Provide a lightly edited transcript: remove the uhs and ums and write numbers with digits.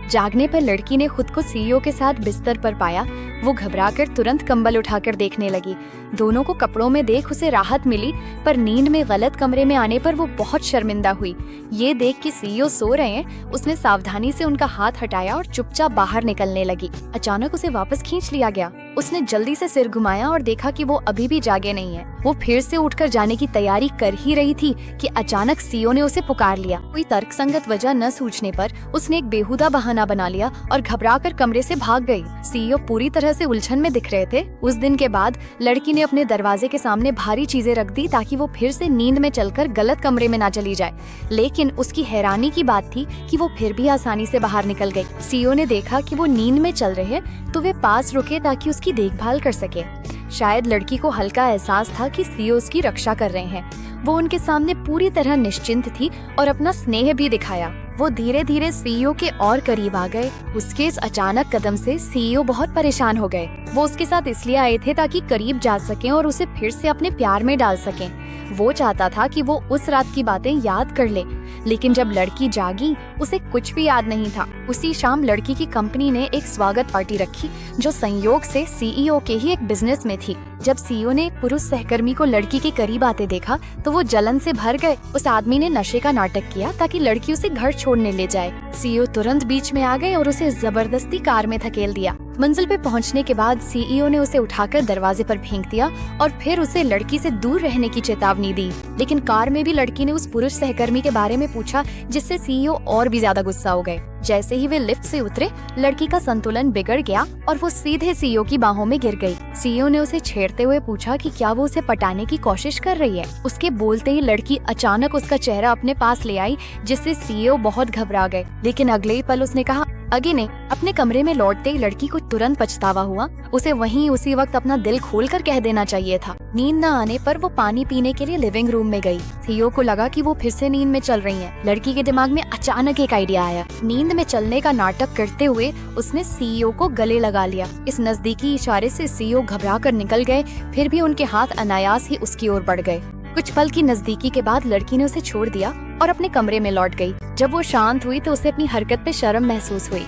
जागने पर लड़की ने खुद को सीईओ के साथ बिस्तर पर पाया। वो घबराकर तुरंत कंबल उठाकर देखने लगी। दोनों को कपड़ों में देख उसे राहत मिली, पर नींद में गलत कमरे में आने पर वो बहुत शर्मिंदा हुई। ये देख कि सीईओ सो रहे हैं, उसने सावधानी से उनका हाथ हटाया और चुपचाप बाहर निकलने लगी। अचानक उसे वापस खींच लिया गया। उसने जल्दी से सिर घुमाया और देखा कि वो अभी भी जागे नहीं है। वो फिर से उठकर जाने की तैयारी कर ही रही थी कि अचानक सीईओ ने उसे पुकार लिया। कोई तर्कसंगत वजह न सूझने पर उसने एक बेहुदा बहाना बना लिया और घबराकर कमरे से भाग गई। सीईओ पूरी तरह से उलझन में दिख रहे थे। उस दिन के बाद लड़की ने अपने दरवाजे के सामने भारी चीजें रख दी ताकि वो फिर से नींद में चलकर गलत कमरे में ना चली जाए। लेकिन उसकी हैरानी की बात थी कि वो फिर भी आसानी से बाहर निकल गई। सीईओ ने देखा कि वो नींद में चल रहे हैं तो वे पास रुके ताकि उसकी देखभाल कर सके। शायद लड़की को हल्का एहसास था कि सीईओ उसकी रक्षा कर रहे हैं। वो उनके सामने पूरी तरह निश्चिंत थी और अपना स्नेह भी दिखाया। वो धीरे धीरे सीईओ के और करीब आ गए। उसके इस अचानक कदम से सीईओ बहुत परेशान हो गए। वो उसके साथ इसलिए आए थे ताकि करीब जा सकें और उसे फिर से अपने प्यार में डाल सकें। वो चाहता था कि वो उस रात की बातें याद कर ले, लेकिन जब लड़की जागी उसे कुछ भी याद नहीं था। उसी शाम लड़की की कंपनी ने एक स्वागत पार्टी रखी जो संयोग से सीईओ के ही एक बिजनेस में थी। जब सीईओ ने एक पुरुष सहकर्मी को लड़की के करीब आते देखा तो वो जलन से भर गए। उस आदमी ने नशे का नाटक किया ताकि लड़की उसे घर छोड़ने ले जाए। सीईओ तुरंत बीच में आ गए और उसे जबरदस्ती कार में धकेल दिया। मंजिल पे पहुंचने के बाद सीईओ ने उसे उठाकर दरवाजे पर फेंक दिया और फिर उसे लड़की से दूर रहने की चेतावनी दी। लेकिन कार में भी लड़की ने उस पुरुष सहकर्मी के बारे में पूछा, जिससे सीईओ और भी ज्यादा गुस्सा हो गए। जैसे ही वे लिफ्ट से उतरे, लड़की का संतुलन बिगड़ गया और वो सीधे सीईओ की बाहों में गिर गई। सीईओ ने उसे छेड़ते हुए पूछा कि क्या वो उसे पटाने की कोशिश कर रही है। उसके बोलते ही लड़की अचानक उसका चेहरा अपने पास ले आई, जिससे सीईओ बहुत घबरा गए। लेकिन अगले ही पल उसने कहा अगे ने। अपने कमरे में लौटते ही लड़की को तुरंत पछतावा हुआ। उसे वहीं उसी वक्त अपना दिल खोलकर कह देना चाहिए था। नींद न आने पर वो पानी पीने के लिए लिविंग रूम में गई। सीईओ को लगा कि वो फिर से नींद में चल रही हैं। लड़की के दिमाग में अचानक एक आइडिया आया। नींद में चलने का नाटक करते हुए उसने सीईओ को गले लगा लिया। इस नजदीकी इशारे से सीईओ घबरा कर निकल गए, फिर भी उनके हाथ अनायास ही उसकी ओर बढ़ गए। कुछ पल की नजदीकी के बाद लड़की ने उसे छोड़ दिया और अपने कमरे में लौट गई। जब वो शांत हुई तो उसे अपनी हरकत पे शर्म महसूस हुई।